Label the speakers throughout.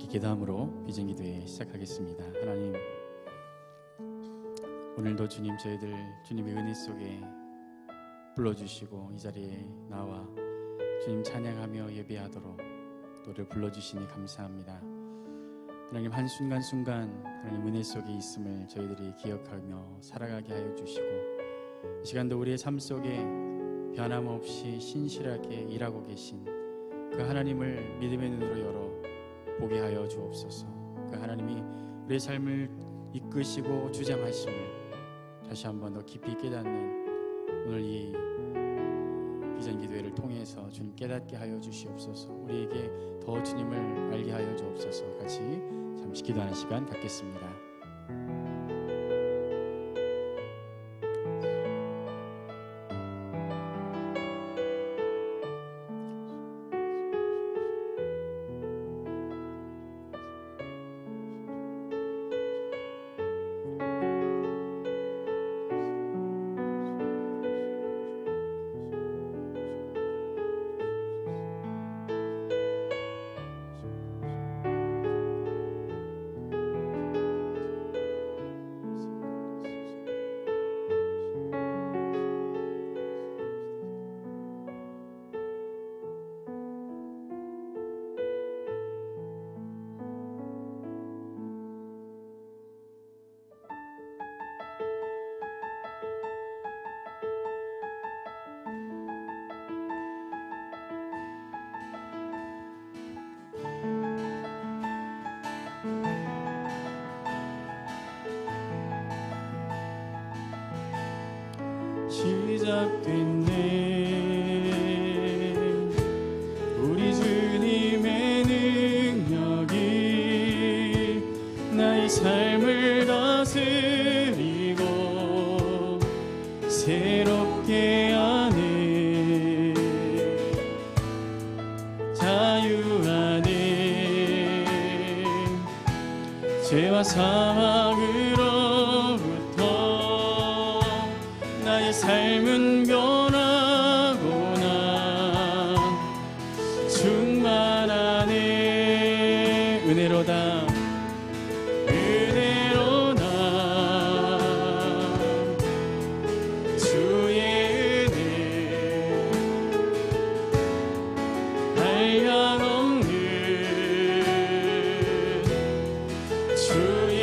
Speaker 1: 함께 기도함으로 비전기도회 시작하겠습니다. 하나님, 오늘도 주님 저희들 주님의 은혜 속에 불러주시고 이 자리에 나와 주님 찬양하며 예배하도록 노래를 불러주시니 감사합니다. 하나님, 한순간순간 하나님 은혜 속에 있음을 저희들이 기억하며 살아가게 하여 주시고 이 시간도 우리의 삶 속에 변함없이 신실하게 일하고 계신 그 하나님을 믿음의 눈으로 열어 보게 하여 주옵소서. 그 하나님이 우리의 삶을 이끄시고 주장하심을 다시 한번 더 깊이 깨닫는 오늘 이 비전기도회를 통해서 주님 깨닫게 하여 주시옵소서. 우리에게 더 주님을 알게 하여 주옵소서. 같이 잠시 기도하는 시간 갖겠습니다. 시작됐네 우리 주님의 능력이 나의 삶을 다스리고 새롭게 하네 자유하네 죄와 사망으로부터 나의 삶은 변하구나 충만하네 은혜로다 은혜로다 주의 은혜 한량없는 주의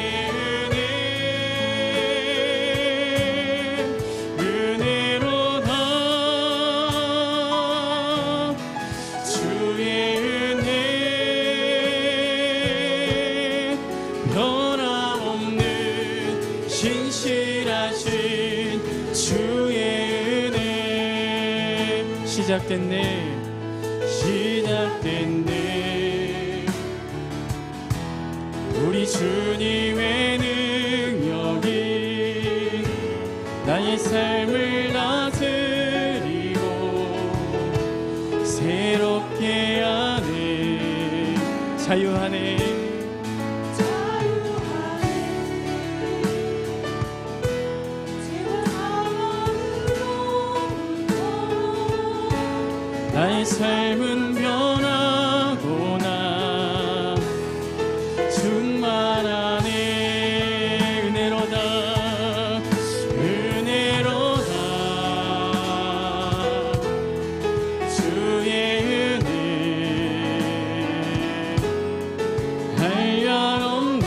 Speaker 1: 시작됐네 시작됐네 우리 주님의 능력이 나의 삶을 다스리고 새롭게 하네 자유하네 나의 삶은 변하구나 충만하네 은혜로다 은혜로다 주의 은혜 한량없는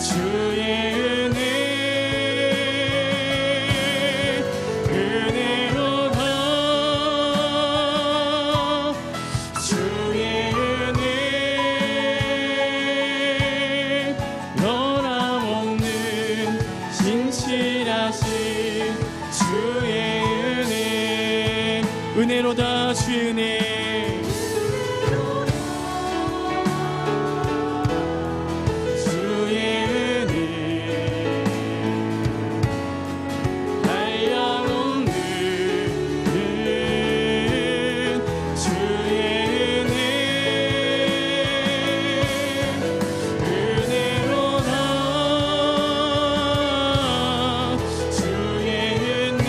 Speaker 1: 주의 은혜로다 주의 은혜 주의 은혜 한량없는 주의 은혜 은혜로다 주의 은혜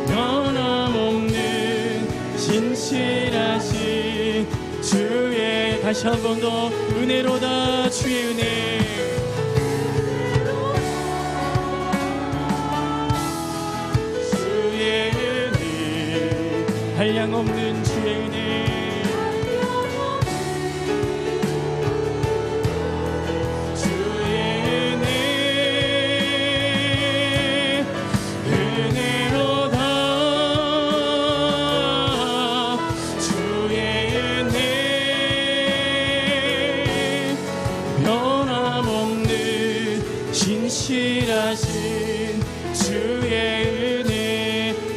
Speaker 1: 변함없는 주의 은혜, 주의 은혜, 한량없는 주의 은혜,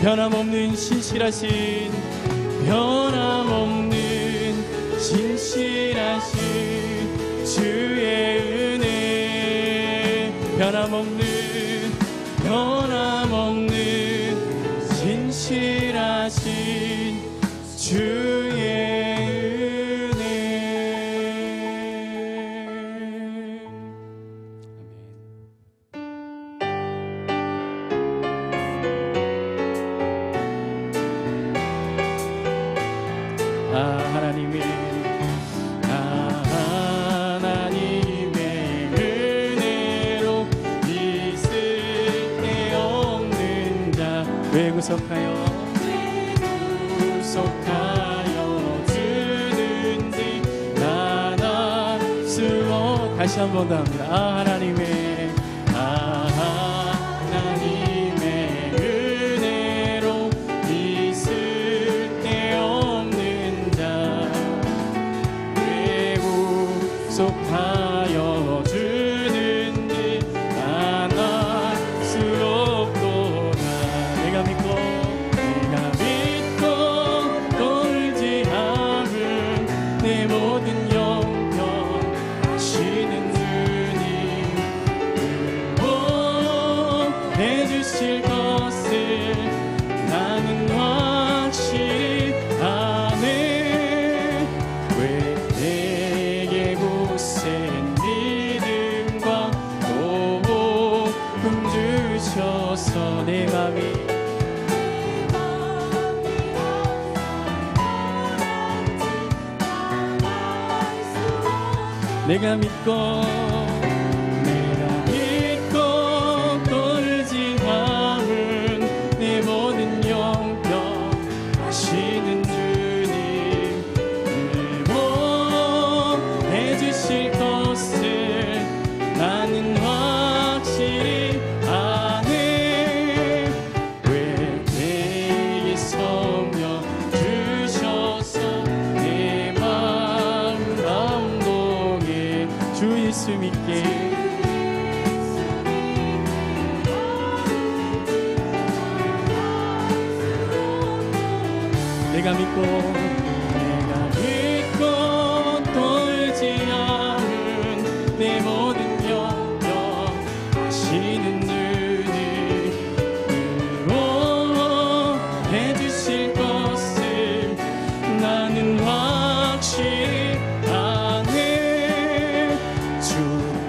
Speaker 1: 변함없는 신실하신, 변함없는 신실하신 주의 은혜, 변함없는 신실하신 주의 은혜. 하나님의 은혜로 있을 데 없는 자, 왜 구속하여 주는지 나날 수 없. 다시 한 번 더 합니다. 하나님의 은혜로 있을 데 없는 자, 왜 구속하여 주는지 만날 수 없도다. 내가 믿고 떨지 않은 내 모든 영역 하시는 주님, 해주실 것을 나는 확실히 아네. 왜 내게 굳센 믿음과 도움 주셔서 내 맘이 내가 믿고 떨지 않은 내 모든 영역 하시는 주님, 해주실 것을 나는 확실히 아네. 왜 내게 성령 주셔서 내 마음 감동해 주 예수 믿게 내가 믿고 떨지 않은 내 모든 영역 하시는 주님으로 해주실 것을 나는 확실히 아네. 주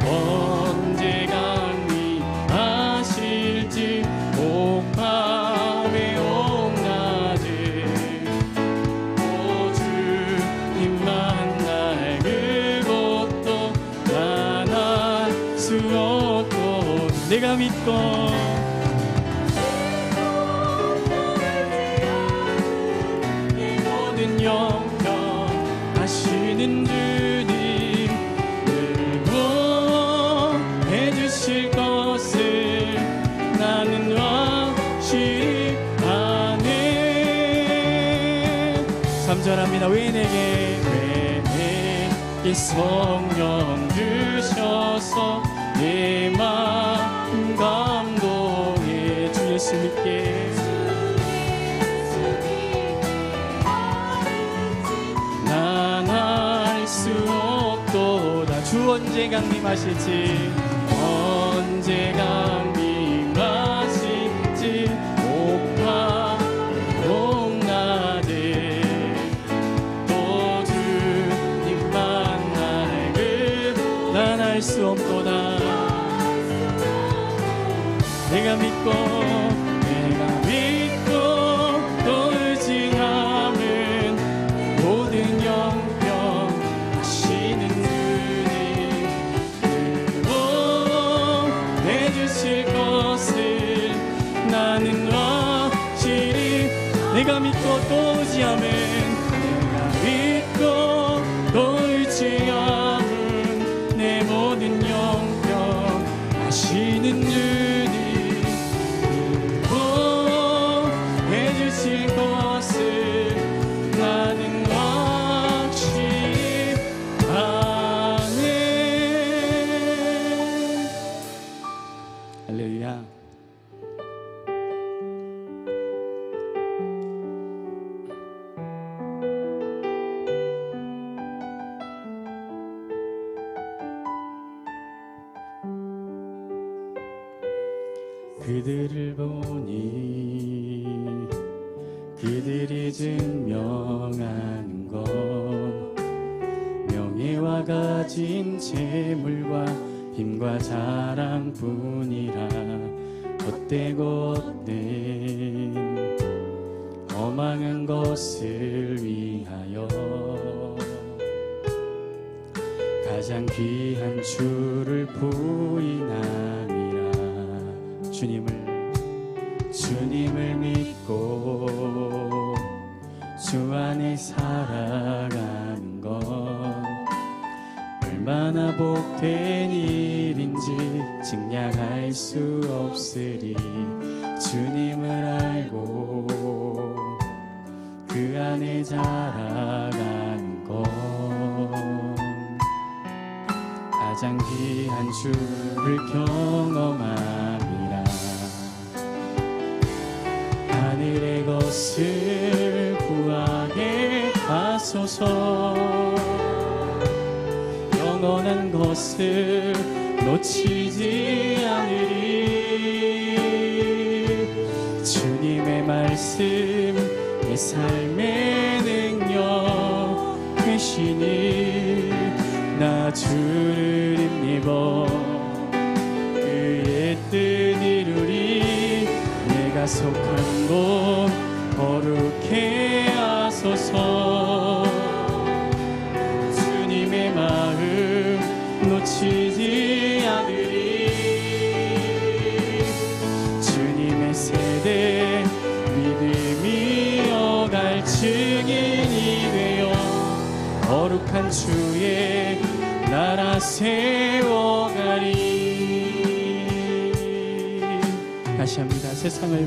Speaker 1: 언제 강림하실지 옥밤에 옥낮에 주님 만날 그곳도 만날 수 없고 내가 믿고 내 모든 영역 하시는 주님, 해주실 것을 나는 확실히 아네. 3절합니다. 왜 내게 성령 주셔서 내 마음 감동해 주 예수 믿게 난 알 수 없도다. 주 언제 강림하실지 언제 강림하실지 옥밤 옥낮에 또 주님 만날 난 알 수 없도다. 내가 믿고 떨지 않은 모든 영역 하시는 주님, 것을 나는 확실히 내가 믿고 또 의지하면 내가 믿고 또 의지하면 내 모든 영병 하시는 주님 보호해 주실 것을 나는 확실히 아네. 할렐루야. 그들을 보니 그들이 증명하는 건 명예와 가진 재물과 힘과 자랑뿐이라 헛되고 헛된 허망한 것을 위하여 가장 귀한 주를 부인함이라. 주님을 믿고 주 안에 살아가는 건 얼마나 복된 일인지 증량할 수 없으리. 주님을 알고 그 안에 자라가는 건 가장 귀한 주를 경험함이라. 하늘의 것을 구하게 하소서. 영원한 것을 놓치지 않으리. 주님의 말씀 내 삶의 능력 되시니 나 주를 힘입어 그의 뜻 이루리. 내가 속한 곳 거룩해 하소서. 주님의 마음 놓치지 않으리. 주님의 세대 믿음이 어갈 증인이 되어 거룩한 주의 나라 세워가리. 다시 합니다. 세상을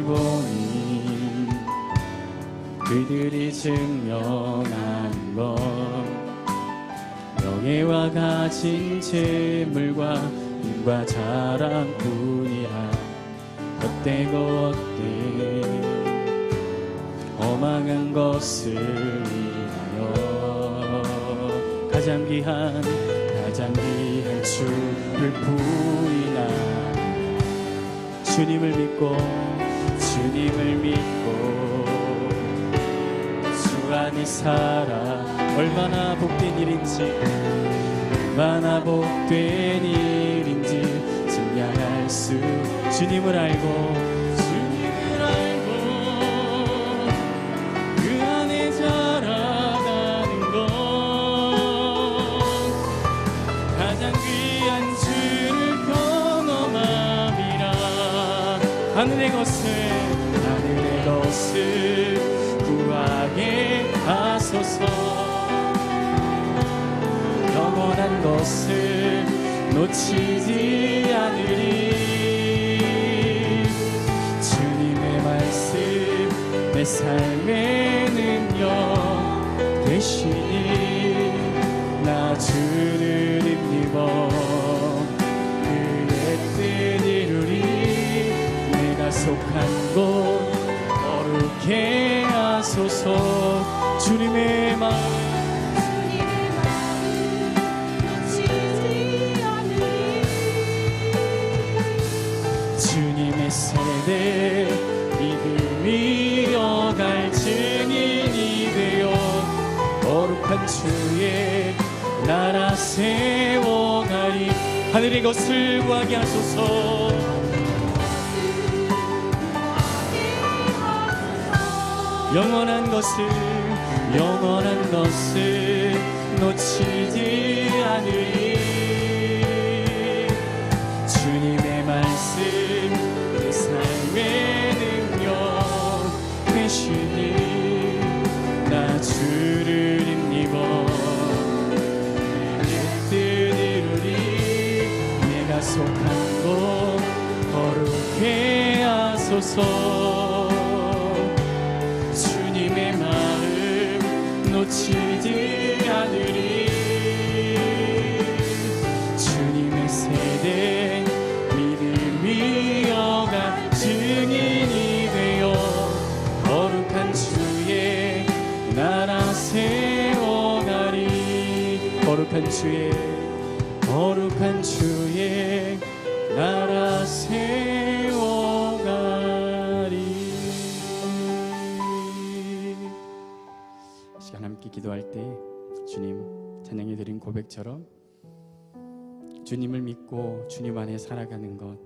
Speaker 1: 보니 그들이 증명한 것 명예와 가진 재물과 힘과 자랑뿐이라 헛되고 헛된 허망한 것을 위하여 가장 귀한 주를 부인하. 주님을 믿고 주 안에 살아 얼마나 복된 일인지 증량할 수. 주님을 알고 그 안에 자라가는 것 가장 귀한 주를 경험함이라. 하늘의 것을 구하게 하소서. 영원한 것을 놓치지 않으리. 주님의 말씀 내 삶의 능력 되시니 나 주를 힘입어 그의 뜻 이루리. 내가 속한 곳 거룩해 하소서. 주님의 마음 놓치지 않으리. 주님의 세대 믿음이 어갈 증인이 되어 거룩한 주의 나라 세워가리. 하늘의 것을 구하게 하소서. 영원한 것을 놓치지 않으리. 약속한 곳 거룩해 하소서. 주님의 마음 놓치지 않으리. 주님의 세대 믿음이 어가 증인이 되어 거룩한 주의 나라 세워가리. 거룩한 주의 나라 세워가리. 시간 함께 기도할 때 주님 찬양해 드린 고백처럼 주님을 믿고 주님 안에 살아가는 것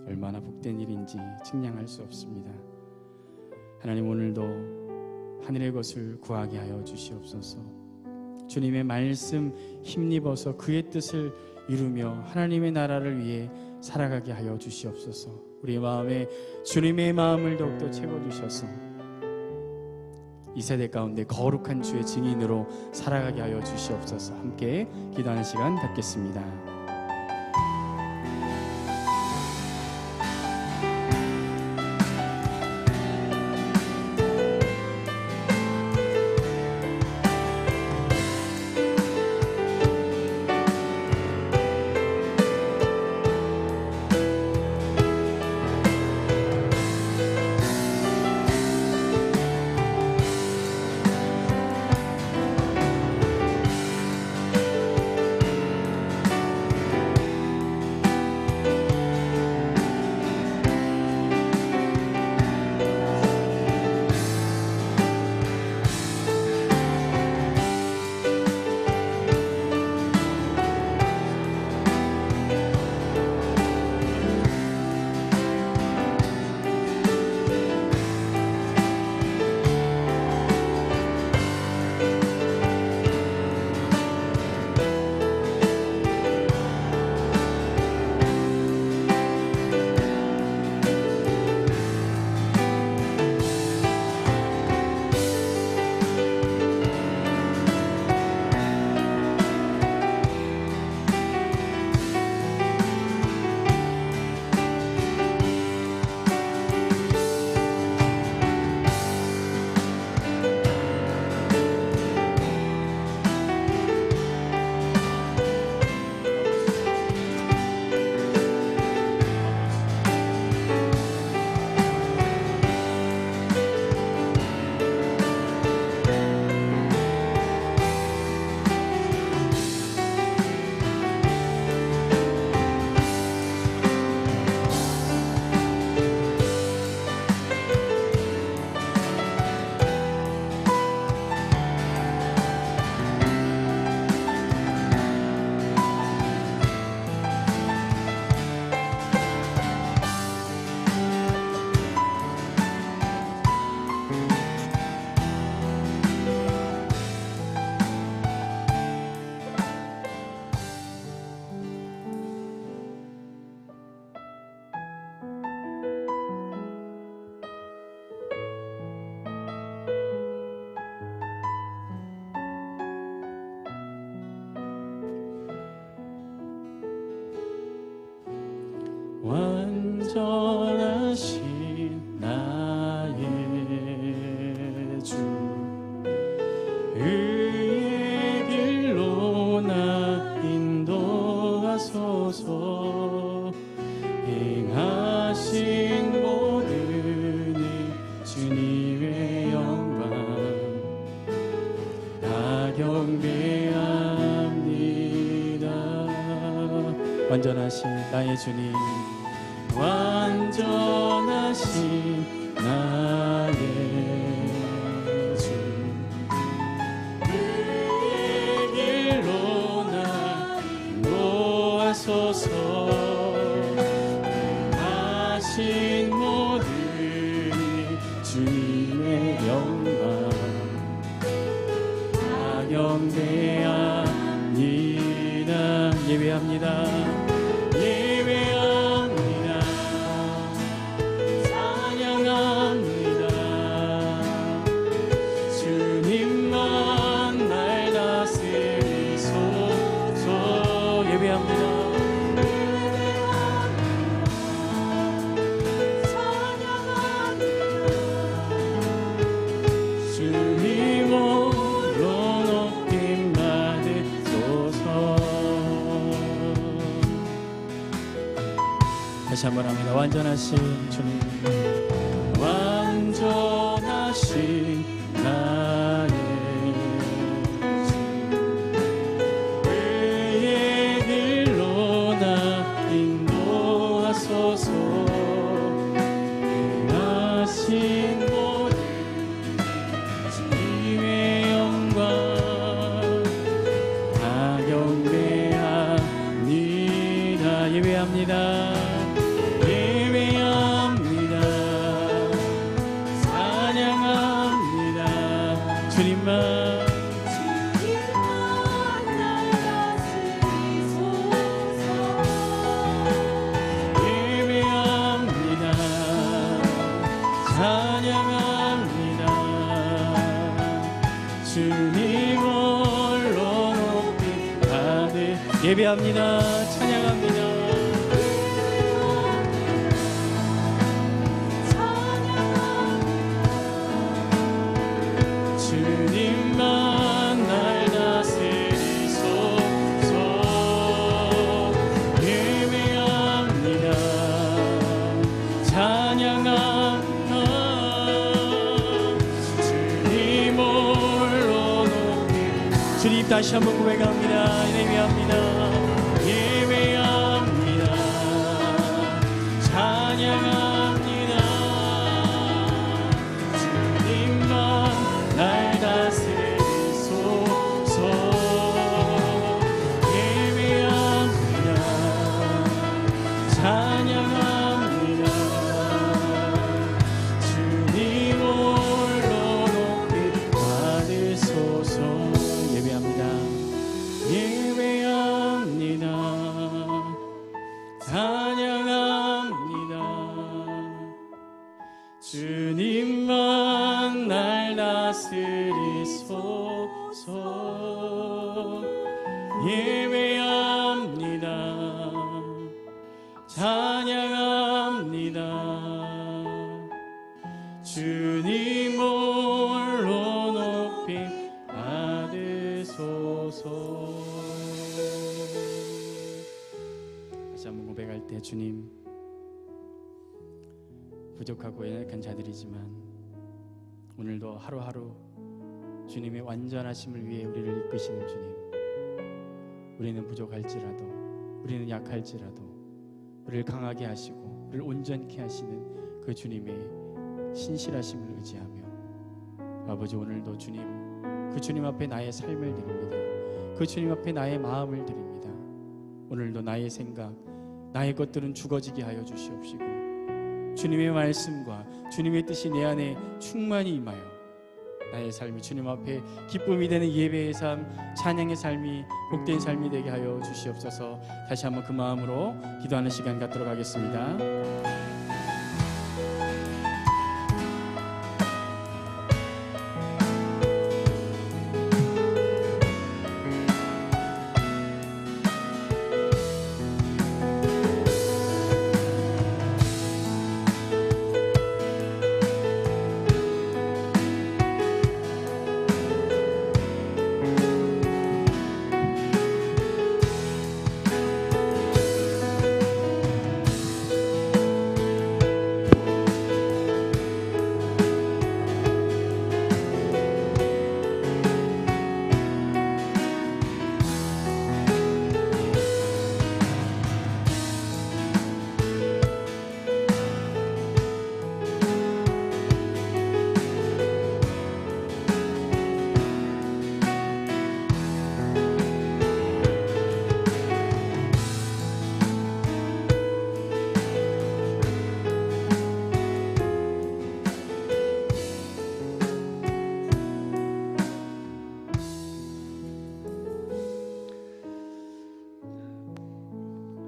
Speaker 1: 얼마나 복된 일인지 측량할 수 없습니다. 하나님, 오늘도 하늘의 것을 구하게 하여 주시옵소서. 주님의 말씀 힘입어서 그의 뜻을 이루며 하나님의 나라를 위해 살아가게 하여 주시옵소서. 우리 마음에 주님의 마음을 더욱더 채워주셔서 이 세대 가운데 거룩한 주의 증인으로 살아가게 하여 주시옵소서. 함께 기도하는 시간 갖겠습니다. 완전하신 나의 주, 의의 길로 나 인도하소서. 행하신 모든 일 주님의 영광 다 경배합니다. 완전하신 나의 주님, 완전하신 나의 주, 그의 길로 나 인도하소서. 하신 모든 일 주님의 영광 다 경배합니다. 예배합니다. 다시 한번 합니다. 완전하신 주님, 완전하신 나의 주, 의의 길로 나 인도하소서. 행하신 모든 주님의 영광 다 경배합니다. 예배합니다. 예배합니다. 찬양합니다. 주님만 날 다스리소서. 예배합니다. 찬양합니다. 주님 홀로 높이. 주님 다시 한번 고백합니다. 예배합니다. 주님만 날 다스리소서. 예배합니다. 찬양합니다. 주님 홀로 높이 받으소서. 다시 한번 고백할 때, 주님, 부족하고 연약한 자들이지만 오늘도 하루하루 주님의 완전하심을 위해 우리를 이끄시는 주님, 우리는 부족할지라도, 우리는 약할지라도 우리를 강하게 하시고 우리를 온전케 하시는 그 주님의 신실하심을 의지하며, 아버지, 오늘도 주님, 그 주님 앞에 나의 삶을 드립니다. 그 주님 앞에 나의 마음을 드립니다. 오늘도 나의 생각, 나의 것들은 죽어지게 하여 주시옵시고, 주님의 말씀과 주님의 뜻이 내 안에 충만히 임하여 나의 삶이 주님 앞에 기쁨이 되는 예배의 삶, 찬양의 삶이 복된 삶이 되게 하여 주시옵소서. 다시 한번 그 마음으로 기도하는 시간 갖도록 하겠습니다.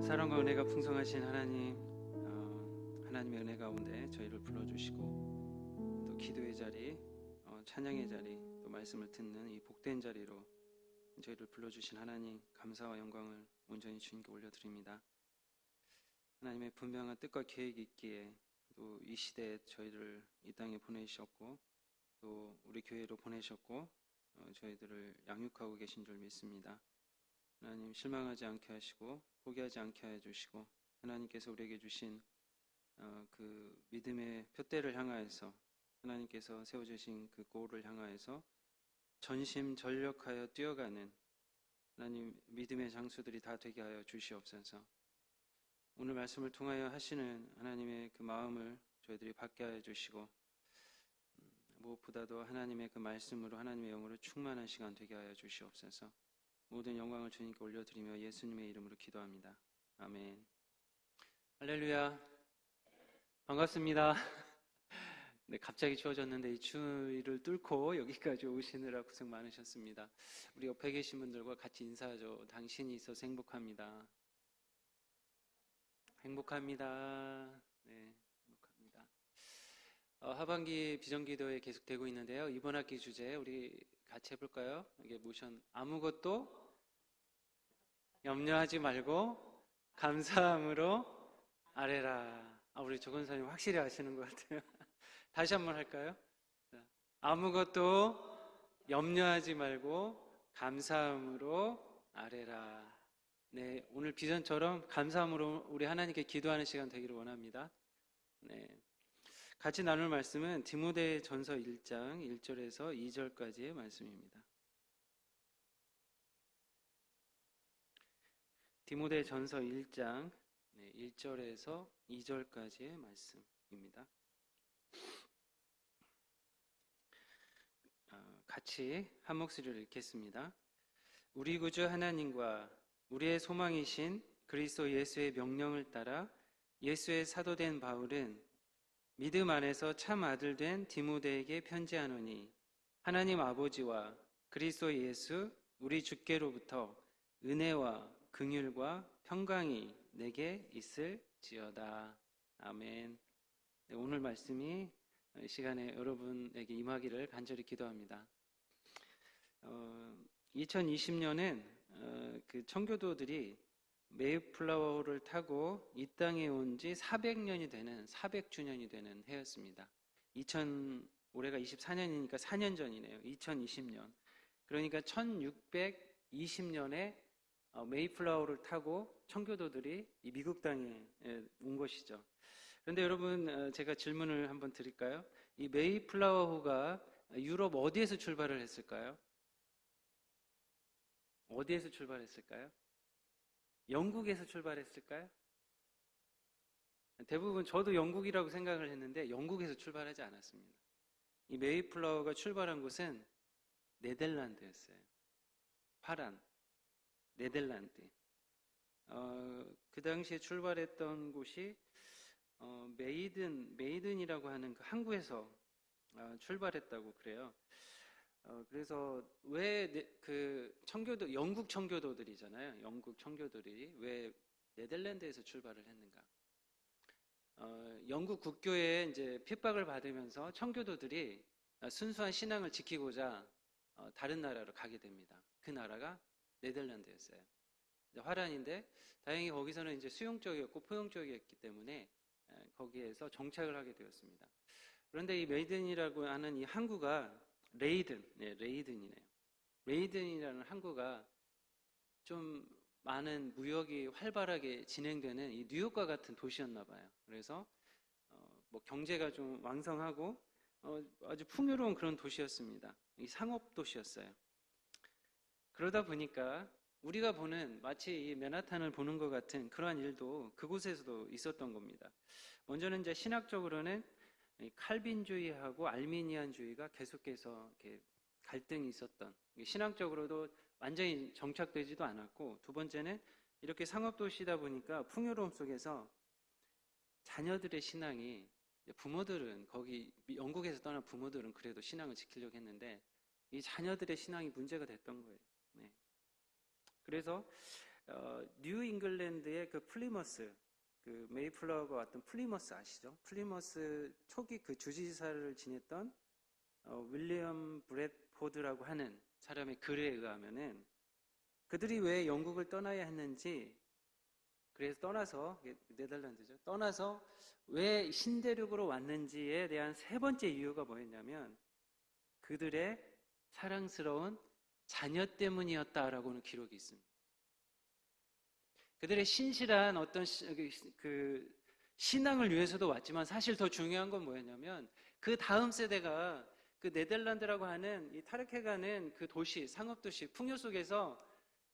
Speaker 2: 사랑과 은혜가 풍성하신 하나님, 하나님의 은혜 가운데 저희를 불러주시고 또 기도의 자리, 찬양의 자리, 또 말씀을 듣는 이 복된 자리로 저희를 불러주신 하나님, 감사와 영광을 온전히 주님께 올려드립니다. 하나님의 분명한 뜻과 계획이 있기에 또 이 시대에 저희를 이 땅에 보내셨고 또 우리 교회로 보내셨고 저희들을 양육하고 계신 줄 믿습니다. 하나님, 실망하지 않게 하시고 포기하지 않게 하여 주시고 하나님께서 우리에게 주신 그 믿음의 표대를 향하여서 하나님께서 세워주신 그 골을 향하여서 전심전력하여 뛰어가는 하나님 믿음의 장수들이 다 되게 하여 주시옵소서. 오늘 말씀을 통하여 하시는 하나님의 그 마음을 저희들이 받게 하여 주시고 무엇보다도 하나님의 그 말씀으로 하나님의 영으로 충만한 시간 되게 하여 주시옵소서. 모든 영광을 주님께 올려드리며 예수님의 이름으로 기도합니다. 아멘. 할렐루야. 반갑습니다. 네, 갑자기 추워졌는데 이 추위를 뚫고 여기까지 오시느라 고생 많으셨습니다. 우리 옆에 계신 분들과 같이 인사하죠. 당신이 있어서 행복합니다. 행복합니다. 네, 행복합니다. 하반기 비전기도회 계속되고 있는데요. 이번 학기 주제 우리 같이 해볼까요? 이게 모션 아무것도 염려하지 말고 감사함으로 아뢰라. 우리 조건사님 확실히 아시는 것 같아요. 다시 한번 할까요? 아무것도 염려하지 말고 감사함으로 아뢰라. 네, 오늘 비전처럼 감사함으로 우리 하나님께 기도하는 시간 되기를 원합니다. 네, 같이 나눌 말씀은 디모데전서 1장 1절에서 2절까지의 말씀입니다. 디모데전서 1장 1절에서 2절까지의 말씀입니다. 같이 한 목소리로 읽겠습니다. 우리 구주 하나님과 우리의 소망이신 그리스도 예수의 명령을 따라 예수의 사도된 바울은 믿음 안에서 참 아들 된 디모데에게 편지하노니 하나님 아버지와 그리스도 예수 우리 주께로부터 은혜와 긍휼과 평강이 내게 있을지어다. 아멘. 네, 오늘 말씀이 이 시간에 여러분에게 임하기를 간절히 기도합니다. 2020년은 그 청교도들이 메이플라워를 타고 이 땅에 온 지 400년이 되는 400주년이 되는 해였습니다. 올해가 24년이니까 4년 전이네요. 2020년. 그러니까 1620년에 메이플라워를 타고 청교도들이 이 미국 땅에 온 것이죠. 그런데 여러분, 제가 질문을 한번 드릴까요? 이 메이플라워호가 유럽 어디에서 출발을 했을까요? 어디에서 출발했을까요? 영국에서 출발했을까요? 대부분 저도 영국이라고 생각을 했는데 영국에서 출발하지 않았습니다. 이 메이플라워가 출발한 곳은 네덜란드였어요. 파란, 네덜란드. 그 당시에 출발했던 곳이 메이든이라고 하는 그 항구에서 출발했다고 그래요. 그래서 왜 그 영국 청교도들이잖아요. 영국 청교도들이 왜 네덜란드에서 출발을 했는가? 영국 국교에 이제 핍박을 받으면서 청교도들이 순수한 신앙을 지키고자 다른 나라로 가게 됩니다. 그 나라가 네덜란드였어요. 화란인데 다행히 거기서는 이제 수용적이었고 포용적이었기 때문에 거기에서 정착을 하게 되었습니다. 그런데 이 메이든이라고 하는 이 항구가 레이든이네요. 레이든이라는 항구가 좀 많은 무역이 활발하게 진행되는 이 뉴욕과 같은 도시였나 봐요. 그래서 뭐 경제가 좀 왕성하고 아주 풍요로운 그런 도시였습니다. 이 상업 도시였어요. 그러다 보니까 우리가 보는 마치 이 맨하탄을 보는 것 같은 그러한 일도 그곳에서도 있었던 겁니다. 먼저는 이제 신학적으로는 칼빈주의하고 알미니안주의가 계속해서 이렇게 갈등이 있었던, 신학적으로도 완전히 정착되지도 않았고, 두 번째는 이렇게 상업도시다 보니까 풍요로움 속에서 자녀들의 신앙이, 부모들은 거기 영국에서 떠난 부모들은 그래도 신앙을 지키려고 했는데 이 자녀들의 신앙이 문제가 됐던 거예요. 네. 그래서 뉴 잉글랜드의 그 플리머스, 그 메이플라워가 왔던 플리머스 아시죠? 플리머스 초기 그 주지사를 지냈던 윌리엄 브래드포드라고 하는 사람의 글에 의하면은 그들이 왜 영국을 떠나야 했는지, 그래서 떠나서, 네덜란드죠, 떠나서 왜 신대륙으로 왔는지에 대한 세 번째 이유가 뭐였냐면 그들의 사랑스러운 자녀 때문이었다라고는 기록이 있습니다. 그들의 신실한 어떤 그 신앙을 위해서도 왔지만 사실 더 중요한 건 뭐였냐면 그 다음 세대가 그 네덜란드라고 하는 이 타르케가는 그 도시, 상업도시, 풍요 속에서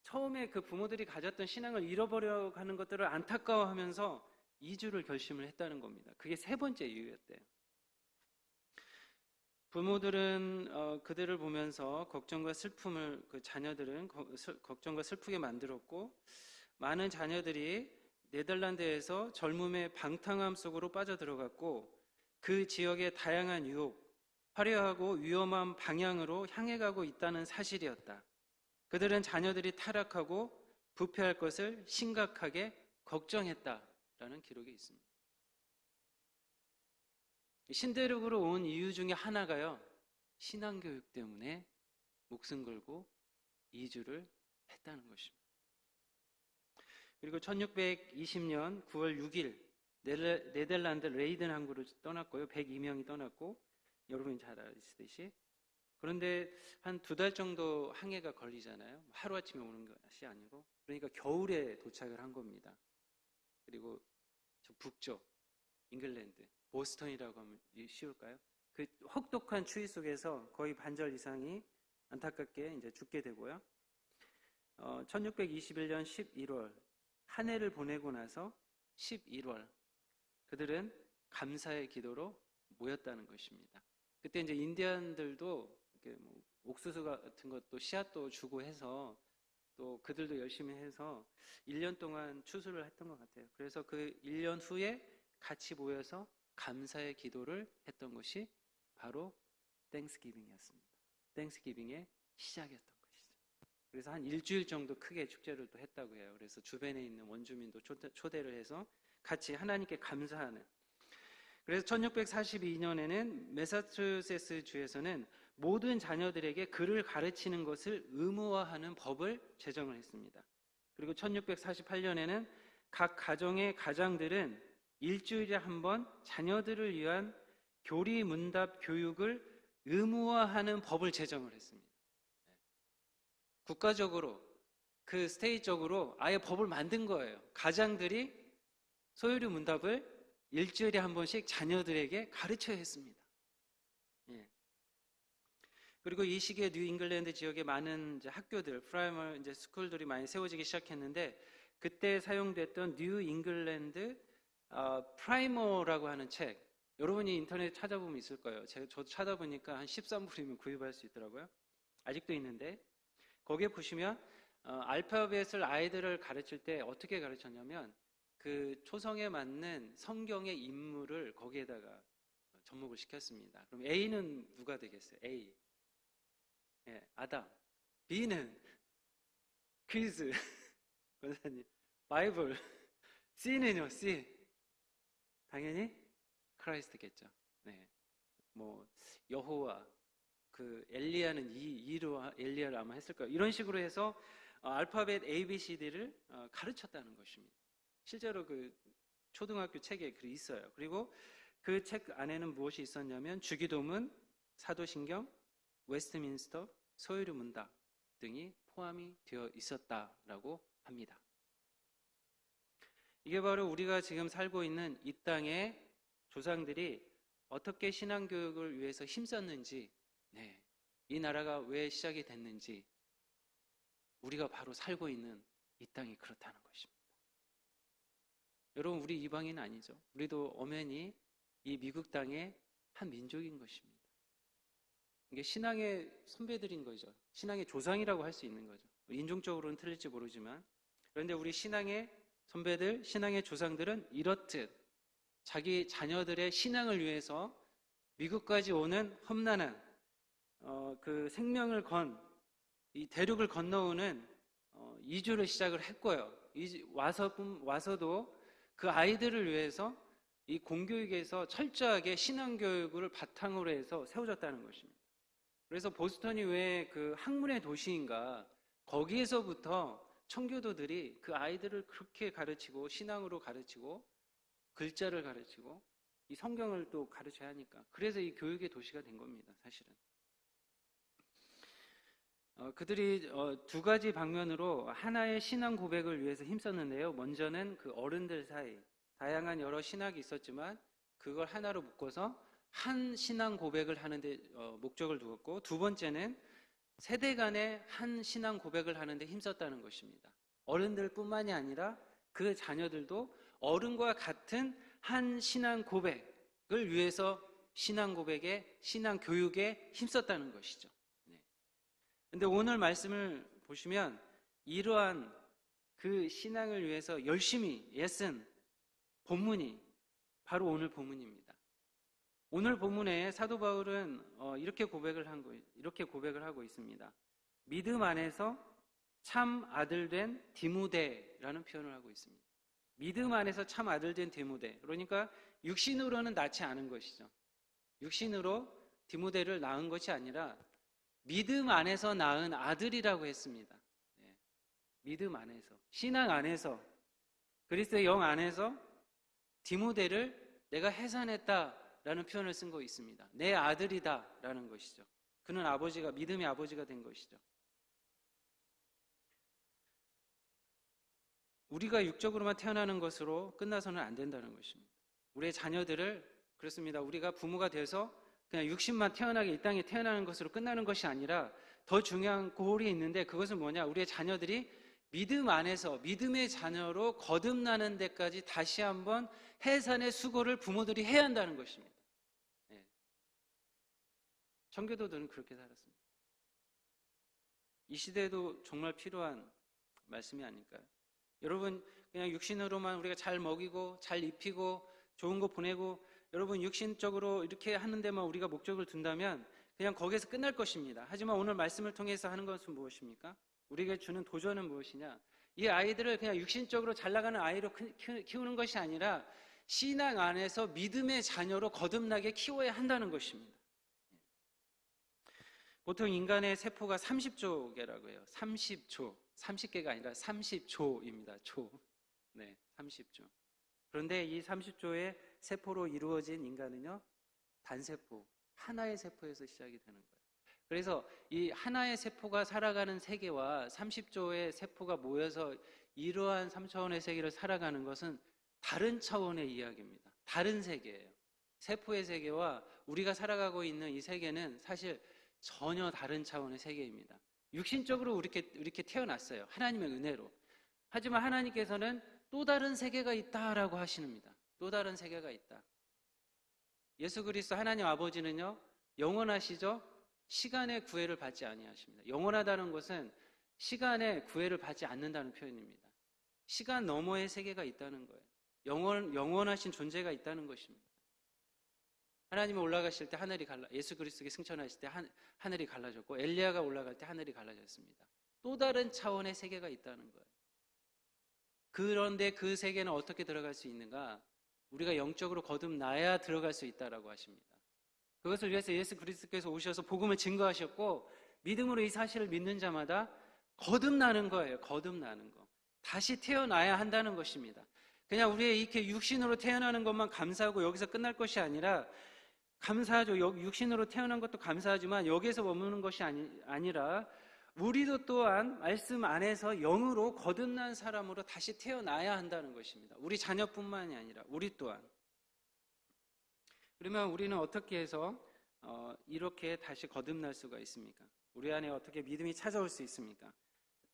Speaker 2: 처음에 그 부모들이 가졌던 신앙을 잃어버려 가는 것들을 안타까워하면서 이주를 결심을 했다는 겁니다. 그게 세 번째 이유였대요. 부모들은 그들을 보면서 걱정과 슬픔을 그 자녀들은 걱정과 슬프게 만들었고 많은 자녀들이 네덜란드에서 젊음의 방탕함 속으로 빠져들어갔고 그 지역의 다양한 유혹, 화려하고 위험한 방향으로 향해 가고 있다는 사실이었다. 그들은 자녀들이 타락하고 부패할 것을 심각하게 걱정했다라는 기록이 있습니다. 신대륙으로 온 이유 중에 하나가요, 신앙교육 때문에 목숨 걸고 이주를 했다는 것입니다. 그리고 1620년 9월 6일 네덜란드 레이든 항구를 떠났고요. 102명이 떠났고 여러분이 잘 아시듯이 그런데 한 2달 정도 항해가 걸리잖아요. 하루아침에 오는 것이 아니고 그러니까 겨울에 도착을 한 겁니다. 그리고 저 북쪽 잉글랜드 보스턴이라고 하면 쉬울까요? 그 혹독한 추위 속에서 거의 반절 이상이 안타깝게 이제 죽게 되고요. 1621년 11월 한 해를 보내고 나서 11월 그들은 감사의 기도로 모였다는 것입니다. 그때 이제 인디언들도 이렇게 뭐 옥수수 같은 것도 씨앗도 주고 해서 또 그들도 열심히 해서 1년 동안 추수를 했던 것 같아요. 그래서 그 1년 후에 같이 모여서 감사의 기도를 했던 것이 바로 땡스기빙이었습니다. 땡스기빙의 시작이었던 것이죠. 그래서 한 일주일 정도 크게 축제를 또 했다고 해요. 그래서 주변에 있는 원주민도 초대를 해서 같이 하나님께 감사하는. 그래서 1642년에는 매사추세츠 주에서는 모든 자녀들에게 글을 가르치는 것을 의무화하는 법을 제정을 했습니다. 그리고 1648년에는 각 가정의 가장들은 일주일에 한 번 자녀들을 위한 교리 문답 교육을 의무화하는 법을 제정을 했습니다. 국가적으로 그 스테이트적으로 아예 법을 만든 거예요. 가장들이 소요리 문답을 일주일에 한 번씩 자녀들에게 가르쳐야 했습니다. 예. 그리고 이 시기에 뉴 잉글랜드 지역에 많은 이제 학교들, 프라이머 이제 스쿨들이 많이 세워지기 시작했는데 그때 사용됐던 뉴 잉글랜드 프라이머라고 하는 책, 여러분이 인터넷 찾아보면 있을 거예요. 저도 찾아보니까 한 13불이면 구입할 수 있더라고요. 아직도 있는데 거기에 보시면 알파벳을 아이들을 가르칠 때 어떻게 가르쳤냐면 그 초성에 맞는 성경의 인물을 거기에다가 접목을 시켰습니다. 그럼 A는 누가 되겠어요? A. 예, 아담. B는 퀴즈. 권사님. 바이블. C는요, C. 당연히 크라이스트겠죠. 네. 뭐, 여호와. 그 엘리야는 이로 엘리야를 아마 했을 거예요. 이런 식으로 해서 알파벳 ABCD를 가르쳤다는 것입니다. 실제로 그 초등학교 책에 글이 있어요. 그리고 그 책 안에는 무엇이 있었냐면 주기도문, 사도신경, 웨스트민스터, 소요리 문답 등이 포함이 되어 있었다라고 합니다. 이게 바로 우리가 지금 살고 있는 이 땅의 조상들이 어떻게 신앙교육을 위해서 힘썼는지, 네, 이 나라가 왜 시작이 됐는지, 우리가 바로 살고 있는 이 땅이 그렇다는 것입니다. 여러분, 우리 이방인 아니죠. 우리도 엄연히 이 미국 땅의 한 민족인 것입니다. 이게 신앙의 선배들인 거죠. 신앙의 조상이라고 할 수 있는 거죠. 인종적으로는 틀릴지 모르지만, 그런데 우리 신앙의 선배들, 신앙의 조상들은 이렇듯 자기 자녀들의 신앙을 위해서 미국까지 오는 험난한 그 생명을 이 대륙을 건너오는 이주를 시작을 했고요. 와서도 그 아이들을 위해서 이 공교육에서 철저하게 신앙교육을 바탕으로 해서 세워졌다는 것입니다. 그래서 보스턴이 왜 그 학문의 도시인가, 거기에서부터 청교도들이 그 아이들을 그렇게 가르치고 신앙으로 가르치고 글자를 가르치고 이 성경을 또 가르쳐야 하니까, 그래서 이 교육의 도시가 된 겁니다. 사실은 그들이 두 가지 방면으로 하나의 신앙 고백을 위해서 힘썼는데요. 먼저는 그 어른들 사이 다양한 여러 신학이 있었지만 그걸 하나로 묶어서 한 신앙 고백을 하는데 목적을 두었고, 두 번째는 세대 간의 한 신앙 고백을 하는데 힘썼다는 것입니다. 어른들뿐만이 아니라 그 자녀들도 어른과 같은 한 신앙 고백을 위해서 신앙 고백에, 신앙 교육에 힘썼다는 것이죠. 근데 오늘 말씀을 보시면 이러한 그 신앙을 위해서 열심히 애쓴 본문이 바로 오늘 본문입니다. 오늘 본문에 사도 바울은 이렇게 고백을 하고 있습니다. 믿음 안에서 참 아들 된 디모데라는 표현을 하고 있습니다. 믿음 안에서 참 아들 된 디모데. 그러니까 육신으로는 낳지 않은 것이죠. 육신으로 디모데를 낳은 것이 아니라 믿음 안에서 낳은 아들이라고 했습니다. 믿음 안에서, 신앙 안에서, 그리스도의 영 안에서 디모데를 내가 해산했다라는 표현을 쓴 거 있습니다. 내 아들이다라는 것이죠. 그는 아버지가, 믿음의 아버지가 된 것이죠. 우리가 육적으로만 태어나는 것으로 끝나서는 안 된다는 것입니다. 우리의 자녀들을, 그렇습니다. 우리가 부모가 돼서 그냥 육신만 태어나게 이 땅에 태어나는 것으로 끝나는 것이 아니라 더 중요한 고울이 있는데, 그것은 뭐냐? 우리의 자녀들이 믿음 안에서 믿음의 자녀로 거듭나는 데까지 다시 한번 해산의 수고를 부모들이 해야 한다는 것입니다. 청교도들은 그렇게 살았습니다. 이 시대에도 정말 필요한 말씀이 아닐까요? 여러분, 그냥 육신으로만 우리가 잘 먹이고 잘 입히고 좋은 거 보내고, 여러분 육신적으로 이렇게 하는 데만 우리가 목적을 둔다면 그냥 거기에서 끝날 것입니다. 하지만 오늘 말씀을 통해서 하는 것은 무엇입니까? 우리에게 주는 도전은 무엇이냐? 이 아이들을 그냥 육신적으로 잘 나가는 아이로 키우는 것이 아니라 신앙 안에서 믿음의 자녀로 거듭나게 키워야 한다는 것입니다. 보통 인간의 세포가 30조 개라고 해요. 30조. 30개가 아니라 30조입니다. 조. 네, 30조. 그런데 이 30조의 세포로 이루어진 인간은요, 단세포, 하나의 세포에서 시작이 되는 거예요. 그래서 이 하나의 세포가 살아가는 세계와 30조의 세포가 모여서 이러한 3차원의 세계를 살아가는 것은 다른 차원의 이야기입니다. 다른 세계예요. 세포의 세계와 우리가 살아가고 있는 이 세계는 사실 전혀 다른 차원의 세계입니다. 육신적으로 이렇게 태어났어요. 하나님의 은혜로. 하지만 하나님께서는 또 다른 세계가 있다라고 하시는입니다. 또 다른 세계가 있다. 예수 그리스도 하나님 아버지는요, 영원하시죠? 시간의 구애를 받지 아니하십니다. 영원하다는 것은 시간의 구애를 받지 않는다는 표현입니다. 시간 너머의 세계가 있다는 거예요. 영원하신 존재가 있다는 것입니다. 하나님이 올라가실 때 하늘이 예수 그리스도께 승천하실 때 하늘이 갈라졌고, 엘리야가 올라갈 때 하늘이 갈라졌습니다. 또 다른 차원의 세계가 있다는 거예요. 그런데 그 세계는 어떻게 들어갈 수 있는가? 우리가 영적으로 거듭나야 들어갈 수 있다라고 하십니다. 그것을 위해서 예수 그리스도께서 오셔서 복음을 증거하셨고, 믿음으로 이 사실을 믿는 자마다 거듭나는 거예요. 거듭나는 거. 다시 태어나야 한다는 것입니다. 그냥 우리의 이렇게 육신으로 태어나는 것만 감사하고 여기서 끝날 것이 아니라, 감사하죠. 육신으로 태어난 것도 감사하지만 여기에서 머무는 것이 아니라 우리도 또한 말씀 안에서 영으로 거듭난 사람으로 다시 태어나야 한다는 것입니다. 우리 자녀뿐만이 아니라 우리 또한. 그러면 우리는 어떻게 해서 이렇게 다시 거듭날 수가 있습니까? 우리 안에 어떻게 믿음이 찾아올 수 있습니까?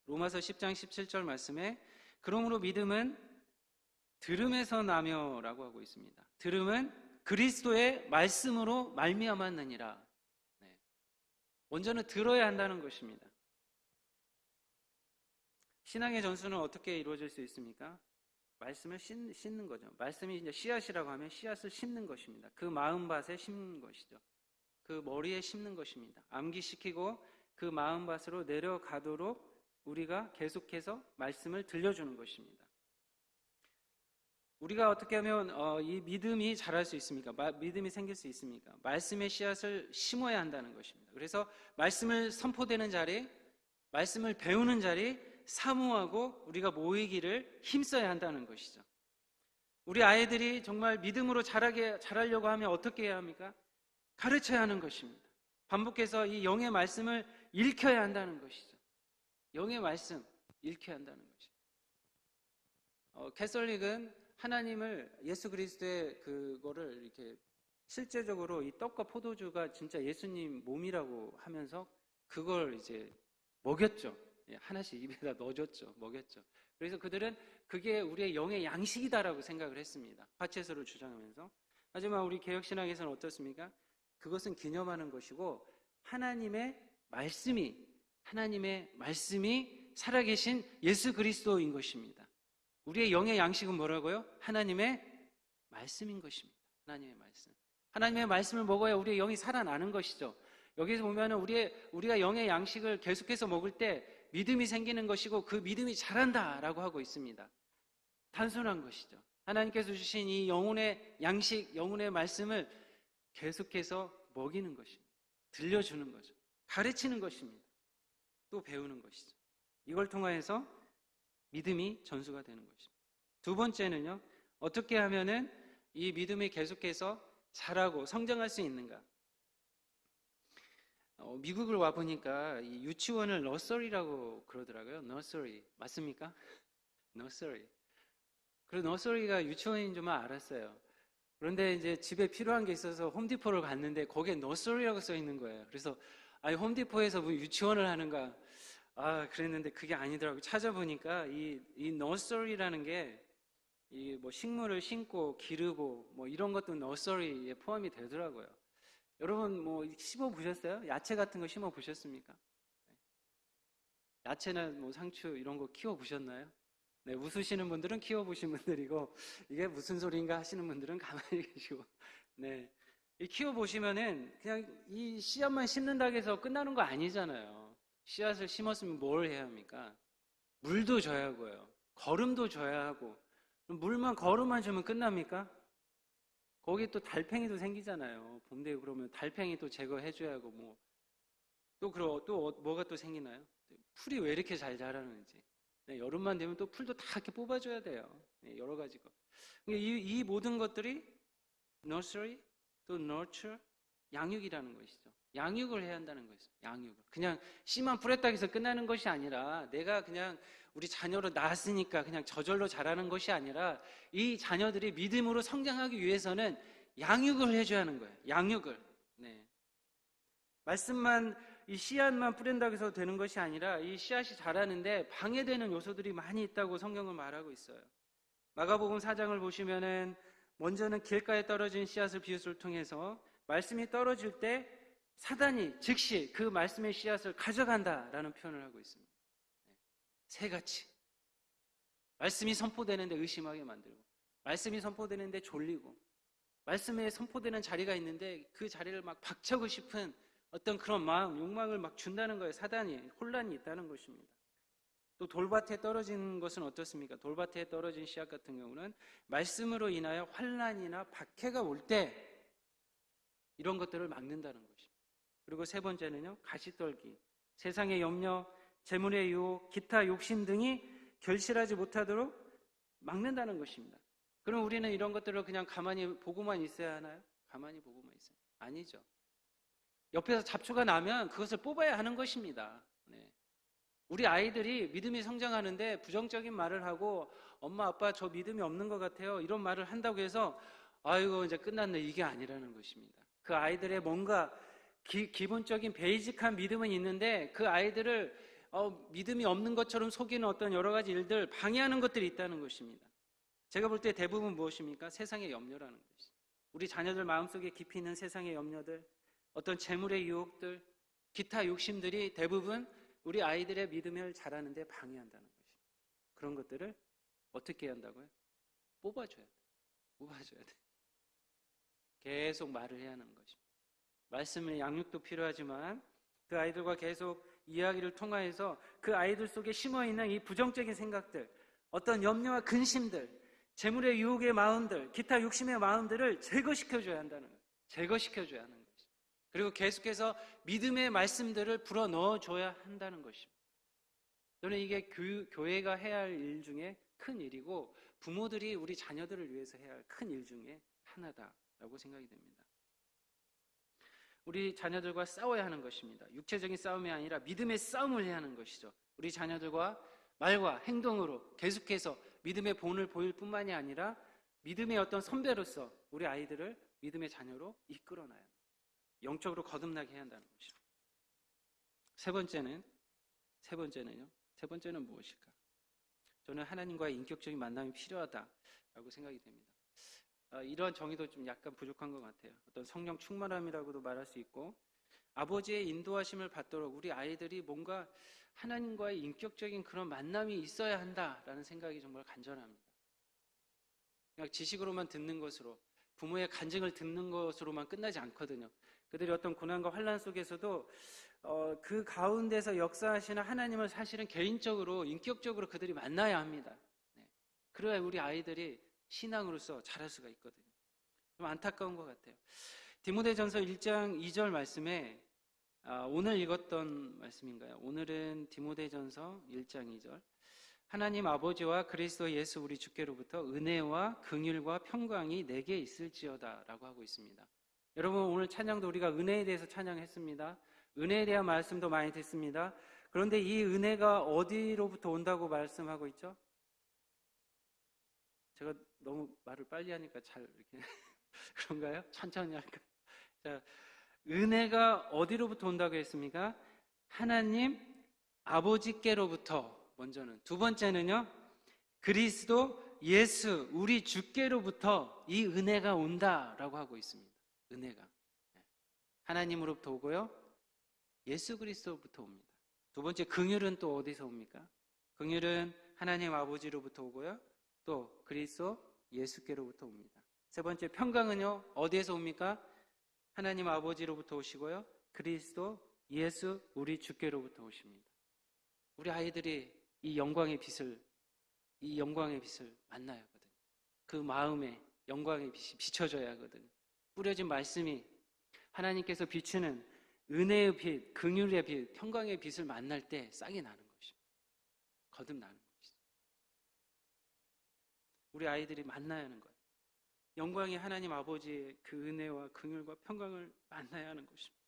Speaker 2: 로마서 10장 17절 말씀에 그러므로 믿음은 들음에서 나며라고 하고 있습니다. 들음은 그리스도의 말씀으로 말미암았느니라. 먼저는 들어야 한다는 것입니다. 신앙의 전수는 어떻게 이루어질 수 있습니까? 말씀을 심는 거죠. 말씀이 이제 씨앗이라고 하면 씨앗을 심는 것입니다. 그 마음밭에 심는 것이죠. 그 머리에 심는 것입니다. 암기시키고 그 마음밭으로 내려가도록 우리가 계속해서 말씀을 들려주는 것입니다. 우리가 어떻게 하면 이 믿음이 자랄 수 있습니까? 믿음이 생길 수 있습니까? 말씀의 씨앗을 심어야 한다는 것입니다. 그래서 말씀을 선포되는 자리, 말씀을 배우는 자리, 사모하고 우리가 모이기를 힘써야 한다는 것이죠. 우리 아이들이 정말 믿음으로 자라려고 하면 어떻게 해야 합니까? 가르쳐야 하는 것입니다. 반복해서 이 영의 말씀을 읽혀야 한다는 것이죠. 영의 말씀 읽혀야 한다는 것이죠. 캐톨릭은 하나님을 예수 그리스도의 그거를 이렇게 실제적으로 이 떡과 포도주가 진짜 예수님 몸이라고 하면서 그걸 이제 먹였죠. 하나씩 입에다 넣어줬죠. 먹였죠. 그래서 그들은 그게 우리의 영의 양식이다라고 생각을 했습니다. 화채소를 주장하면서. 하지만 우리 개혁신앙에서는 어떻습니까? 그것은 기념하는 것이고 하나님의 말씀이 살아계신 예수 그리스도인 것입니다. 우리의 영의 양식은 뭐라고요? 하나님의 말씀인 것입니다. 하나님의 말씀. 하나님의 말씀을 먹어야 우리의 영이 살아나는 것이죠. 여기서 보면은 우리가 영의 양식을 계속해서 먹을 때 믿음이 생기는 것이고 그 믿음이 자란다라고 하고 있습니다. 단순한 것이죠. 하나님께서 주신 이 영혼의 양식, 영혼의 말씀을 계속해서 먹이는 것입니다. 들려주는 거죠. 가르치는 것입니다. 또 배우는 것이죠. 이걸 통하여서 믿음이 전수가 되는 것입니다. 두 번째는요, 어떻게 하면은 이 믿음이 계속해서 자라고 성장할 수 있는가? 미국을 와 보니까 이 유치원을 너서리라고 그러더라고요. 너서리 맞습니까? 너서리. 그리고 너서리가 유치원인 줄만 알았어요. 그런데 이제 집에 필요한 게 있어서 홈디포를 갔는데 거기에 너서리라고 써 있는 거예요. 그래서 홈디포에서 뭐 유치원을 하는가? 그랬는데 그게 아니더라고요. 찾아보니까 이 너서리라는 게 이 뭐 식물을 심고 기르고 뭐 이런 것도 너서리에 포함이 되더라고요. 여러분 뭐 심어 보셨어요? 야채 같은 거 심어 보셨습니까? 야채나 뭐 상추 이런 거 키워 보셨나요? 네, 웃으시는 분들은 키워 보신 분들이고 이게 무슨 소리인가 하시는 분들은 가만히 계시고 네. 이 키워 보시면은 그냥 이 씨앗만 심는다고 해서 끝나는 거 아니잖아요. 씨앗을 심었으면 뭘 해야 합니까? 물도 줘야 하고요. 거름도 줘야 하고 물만 거름만 주면 끝납니까? 거기 또 달팽이도 생기잖아요. 봄 되고 그러면 달팽이 또 제거해줘야 하고 또 뭐가 또 생기나요? 풀이 왜 이렇게 잘 자라는지. 네, 여름만 되면 또 풀도 다 이렇게 뽑아줘야 돼요. 네, 여러 가지 거. 이 모든 것들이 nursery 또 nurture 양육이라는 것이죠. 양육을 해야 한다는 것이죠. 양육을. 그냥 씨만 뿌렸다고 해서 끝나는 것이 아니라 내가 그냥 우리 자녀를 낳았으니까 그냥 저절로 자라는 것이 아니라 이 자녀들이 믿음으로 성장하기 위해서는 양육을 해줘야 하는 거예요. 양육을. 네. 말씀만 이 씨앗만 뿌린다고 해서 되는 것이 아니라 이 씨앗이 자라는데 방해되는 요소들이 많이 있다고 성경은 말하고 있어요. 마가복음 4장을 보시면은 먼저는 길가에 떨어진 씨앗을 비유를 통해서 말씀이 떨어질 때 사단이 즉시 그 말씀의 씨앗을 가져간다라는 표현을 하고 있습니다. 새같이 말씀이 선포되는데 의심하게 만들고 말씀이 선포되는데 졸리고 말씀에 선포되는 자리가 있는데 그 자리를 막 박차고 싶은 어떤 그런 마음, 욕망을 막 준다는 거예요. 사단이 혼란이 있다는 것입니다. 또 돌밭에 떨어진 것은 어떻습니까? 돌밭에 떨어진 씨앗 같은 경우는 말씀으로 인하여 환난이나 박해가 올 때 이런 것들을 막는다는 것입니다. 그리고 세 번째는요, 가시떨기, 세상의 염려, 재물의 유혹, 기타 욕심 등이 결실하지 못하도록 막는다는 것입니다. 그럼 우리는 이런 것들을 그냥 가만히 보고만 있어야 하나요? 가만히 보고만 있어요? 아니죠. 옆에서 잡초가 나면 그것을 뽑아야 하는 것입니다. 네. 우리 아이들이 믿음이 성장하는데 부정적인 말을 하고 엄마 아빠 저 믿음이 없는 것 같아요 이런 말을 한다고 해서 아이고 이제 끝났네 이게 아니라는 것입니다. 그 아이들의 뭔가 기본적인 베이직한 믿음은 있는데 그 아이들을 믿음이 없는 것처럼 속이는 어떤 여러 가지 일들 방해하는 것들이 있다는 것입니다. 제가 볼 때 대부분 무엇입니까? 세상의 염려라는 것이죠. 우리 자녀들 마음속에 깊이 있는 세상의 염려들, 어떤 재물의 유혹들, 기타 욕심들이 대부분 우리 아이들의 믿음을 자라는데 방해한다는 것입니다. 그런 것들을 어떻게 해야 한다고요? 뽑아줘야 돼. 뽑아줘야 돼. 계속 말을 해야 하는 것입니다. 말씀의 양육도 필요하지만 그 아이들과 계속 이야기를 통하여서 그 아이들 속에 심어있는 이 부정적인 생각들, 어떤 염려와 근심들, 재물의 유혹의 마음들, 기타 욕심의 마음들을 제거시켜줘야 한다는 거예요. 제거시켜줘야 하는 거예요. 그리고 계속해서 믿음의 말씀들을 불어넣어줘야 한다는 것입니다. 저는 이게 교회가 해야 할 일 중에 큰 일이고 부모들이 우리 자녀들을 위해서 해야 할 큰 일 중에 하나다라고 생각이 됩니다. 우리 자녀들과 싸워야 하는 것입니다. 육체적인 싸움이 아니라 믿음의 싸움을 해야 하는 것이죠. 우리 자녀들과 말과 행동으로 계속해서 믿음의 본을 보일 뿐만이 아니라 믿음의 어떤 선배로서 우리 아이들을 믿음의 자녀로 이끌어놔야 합니다. 영적으로 거듭나게 해야 한다는 것이죠. 세 번째는요. 세 번째는 무엇일까? 저는 하나님과의 인격적인 만남이 필요하다라고 생각이 됩니다. 이러한 정의도 좀 약간 부족한 것 같아요. 어떤 성령 충만함이라고도 말할 수 있고, 아버지의 인도하심을 받도록 우리 아이들이 뭔가 하나님과의 인격적인 그런 만남이 있어야 한다라는 생각이 정말 간절합니다. 그냥 지식으로만 듣는 것으로, 부모의 간증을 듣는 것으로만 끝나지 않거든요. 그들이 어떤 고난과 환난 속에서도 그 가운데서 역사하시는 하나님을 사실은 개인적으로, 인격적으로 그들이 만나야 합니다. 네. 그래야 우리 아이들이 신앙으로서 자랄 수가 있거든요. 좀 안타까운 것 같아요. 디모데전서 1장 2절 말씀에 오늘 읽었던 말씀인가요? 오늘은 디모데전서 1장 2절. 하나님 아버지와 그리스도 예수 우리 주께로부터 은혜와 긍휼과 평강이 내게 있을지어다 라고 하고 있습니다. 여러분, 오늘 찬양도 우리가 은혜에 대해서 찬양했습니다. 은혜에 대한 말씀도 많이 듣습니다. 그런데 이 은혜가 어디로부터 온다고 말씀하고 있죠? 제가 너무 말을 빨리 하니까 잘 이렇게 그런가요? 천천히 할까요? 자, 은혜가 어디로부터 온다고 했습니까? 하나님 아버지께로부터 먼저는. 두 번째는요, 그리스도 예수 우리 주께로부터 이 은혜가 온다라고 하고 있습니다. 은혜가 하나님으로부터 오고요, 예수 그리스도로부터 옵니다. 두 번째, 긍휼은 또 어디서 옵니까? 긍휼은 하나님 아버지로부터 오고요, 또 그리스도 예수께로부터 옵니다. 세 번째, 평강은요 어디에서 옵니까? 하나님 아버지로부터 오시고요, 그리스도 예수 우리 주께로부터 오십니다. 우리 아이들이 이 영광의 빛을 만나야 하거든요. 그 마음에 영광의 빛이 비춰져야 하거든요. 뿌려진 말씀이 하나님께서 비추는 은혜의 빛, 긍휼의 빛, 평강의 빛을 만날 때 싹이 나는 것입니다. 거듭나는 것이죠. 우리 아이들이 만나야 하는 거예요. 영광의 하나님 아버지의 그 은혜와 긍휼과 평강을 만나야 하는 것입니다.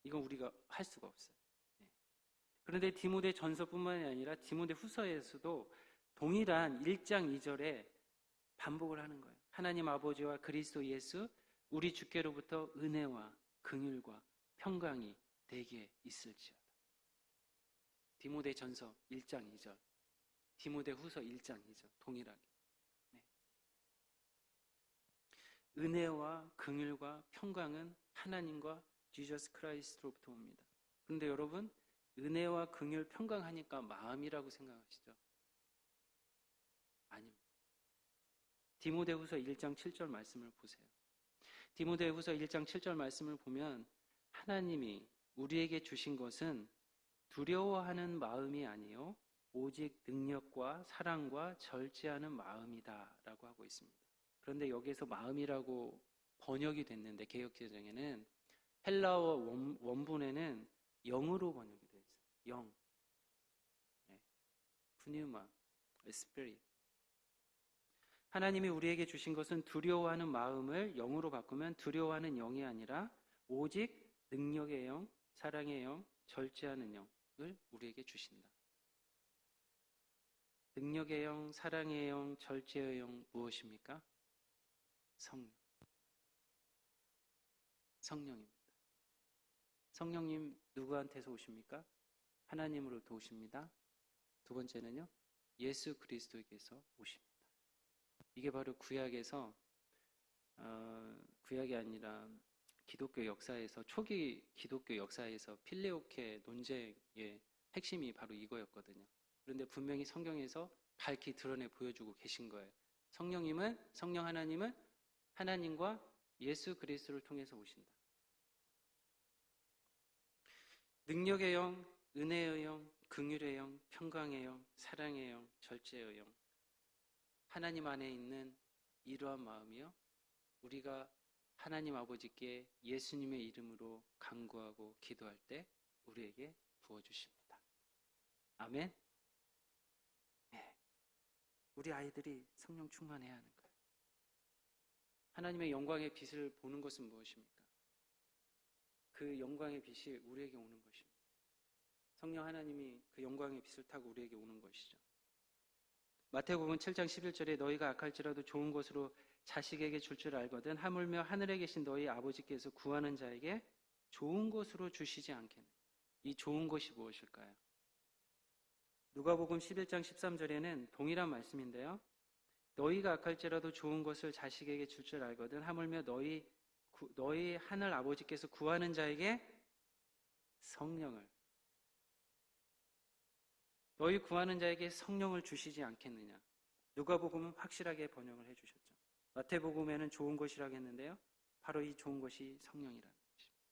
Speaker 2: 이건 우리가 할 수가 없어요. 그런데 디모데 전서뿐만이 아니라 디모데 후서에서도 동일한 1장 2절에 반복을 하는 거예요. 하나님 아버지와 그리스도 예수 우리 주께로부터 은혜와 긍휼과 평강이 내게 있을지어다. 디모데 전서 1장 2절, 디모데 후서 1장 2절 동일하게. 네. 은혜와 긍휼과 평강은 하나님과 지저스 크라이스트로부터 옵니다. 그런데 여러분, 은혜와 긍휼 평강하니까 마음이라고 생각하시죠? 아닙니다. 디모데후서 1장 7절 말씀을 보세요. 디모데후서 1장 7절 말씀을 보면 하나님이 우리에게 주신 것은 두려워하는 마음이 아니요 오직 능력과 사랑과 절제하는 마음이다 라고 하고 있습니다. 그런데 여기에서 마음이라고 번역이 됐는데 개역개정에는 헬라어 원본에는 영으로 번역이 되어 있어요. 영, 푸뉴마, 스피릿. 하나님이 우리에게 주신 것은 두려워하는 마음을 영으로 바꾸면 두려워하는 영이 아니라 오직 능력의 영, 사랑의 영, 절제하는 영을 우리에게 주신다. 능력의 영, 사랑의 영, 절제의 영 무엇입니까? 성령입니다. 성령님 누구한테서 오십니까? 하나님으로부터 오십니다. 두 번째는요, 예수 그리스도에게서 오십니다. 이게 바로 구약에서 구약이 아니라 기독교 역사에서, 초기 기독교 역사에서 필레오케 논쟁의 핵심이 바로 이거였거든요. 그런데 분명히 성경에서 밝히 드러내 보여주고 계신 거예요. 성령 하나님은 하나님과 예수 그리스도를 통해서 오신다. 능력의 영, 은혜의 영, 긍휼의 영, 평강의 영, 사랑의 영, 절제의 영. 하나님 안에 있는 이러한 마음이요, 우리가 하나님 아버지께 예수님의 이름으로 간구하고 기도할 때 우리에게 부어주십니다. 아멘. 네. 우리 아이들이 성령 충만해야 하는 거예요. 하나님의 영광의 빛을 보는 것은 무엇입니까? 그 영광의 빛이 우리에게 오는 것입니다. 성령 하나님이 그 영광의 빛을 타고 우리에게 오는 것이죠. 마태복음 7장 11절에 너희가 악할지라도 좋은 것으로 자식에게 줄 알거든 하물며 하늘에 계신 너희 아버지께서 구하는 자에게 좋은 것으로 주시지 않겠느냐. 이 좋은 것이 무엇일까요? 누가복음 11장 13절에는 동일한 말씀인데요. 너희가 악할지라도 좋은 것을 자식에게 줄 알거든 하물며 너희 하늘 아버지께서 구하는 자에게 성령을 너희 구하는 자에게 성령을 주시지 않겠느냐. 누가복음은 확실하게 번역을 해주셨죠. 마태복음에는 좋은 것이라고 했는데요. 바로 이 좋은 것이 성령이라는 것입니다.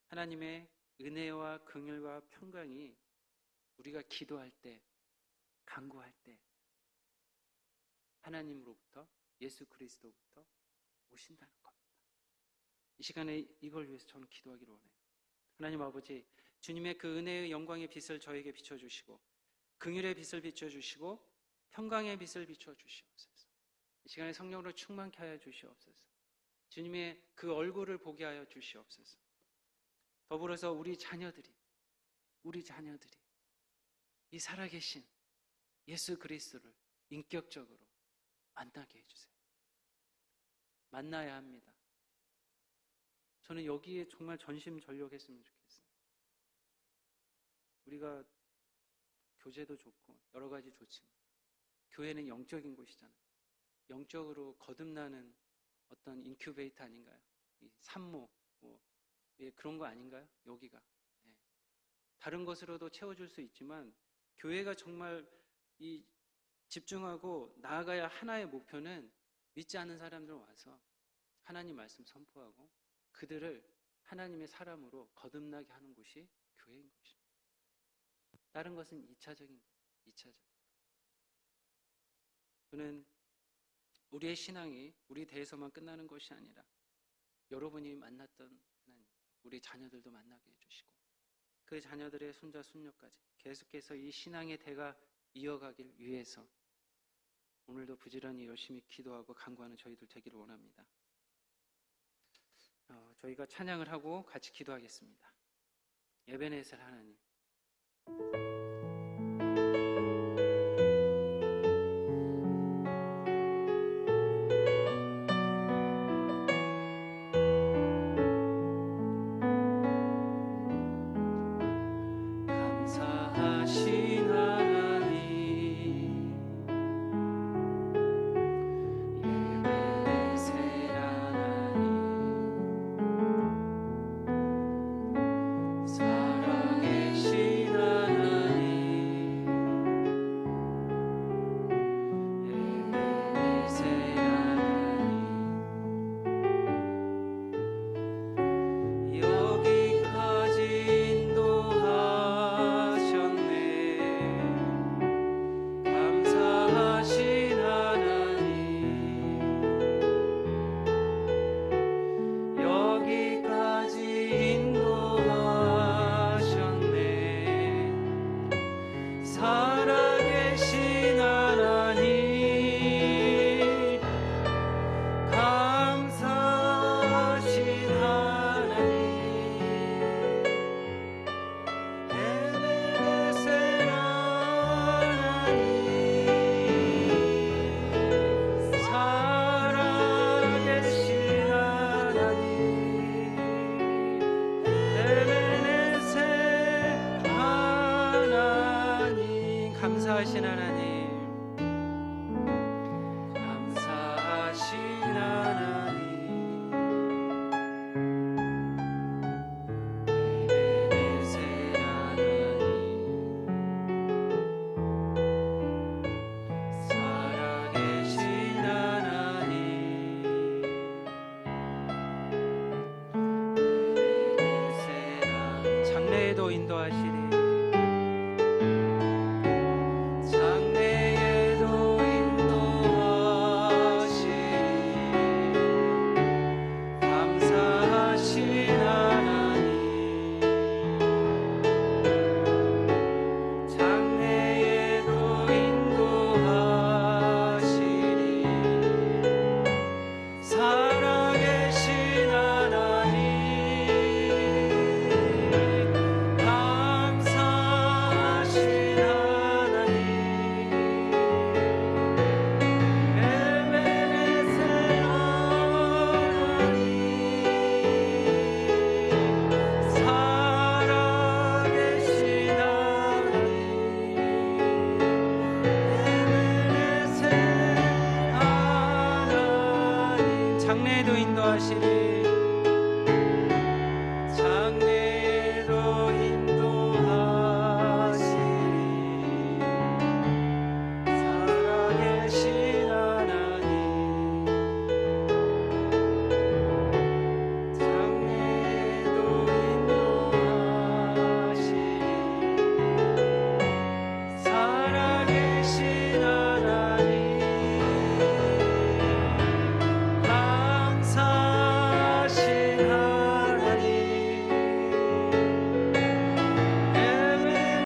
Speaker 2: 하나님의 은혜와 긍휼과 평강이 우리가 기도할 때, 간구할 때 하나님으로부터, 예수 그리스도부터 오신다는 겁니다. 이 시간에 이걸 위해서 저는 기도하기를 원해요. 하나님 아버지, 주님의 그 은혜의 영광의 빛을 저에게 비춰주시고 긍휼의 빛을 비춰주시고 평강의 빛을 비춰주시옵소서. 이 시간에 성령으로 충만케 하여 주시옵소서. 주님의 그 얼굴을 보게 하여 주시옵소서. 더불어서 우리 자녀들이 이 살아계신 예수 그리스도를 인격적으로 만나게 해주세요. 만나야 합니다. 저는 여기에 정말 전심전력했으면 좋겠어요. 우리가 교제도 좋고 여러 가지 좋지만 교회는 영적인 곳이잖아요. 영적으로 거듭나는 어떤 인큐베이터 아닌가요? 이 산모 그런 거 아닌가요? 여기가 다른 것으로도 채워줄 수 있지만 교회가 정말 이 집중하고 나아가야 하나의 목표는 믿지 않는 사람들 와서 하나님 말씀 선포하고 그들을 하나님의 사람으로 거듭나게 하는 곳이 교회인 것입니다. 다른 것은 2차적인 거예요. 2차적. 저는 우리의 신앙이 우리 대해서만 끝나는 것이 아니라 여러분이 만났던 하나님, 우리 자녀들도 만나게 해주시고 그 자녀들의 손자 손녀까지 계속해서 이 신앙의 대가 이어가길 위해서 오늘도 부지런히 열심히 기도하고 간구하는 저희들 되기를 원합니다. 저희가 찬양을 하고 같이 기도하겠습니다. 에베네셀 하나님, 감사하신 하나님, 에베네셀 하나님, 살아계신 하나님, 에베네셀 하나님, 여기까지 인도하셨네. 감사하신 하나님, 여기까지 인도하셨네. 살아계신 하나님, 감사하신 하나님, 에베네셀 하나님, 살아계신 하나님, 에베네셀 하나님, 감사하신 하나님,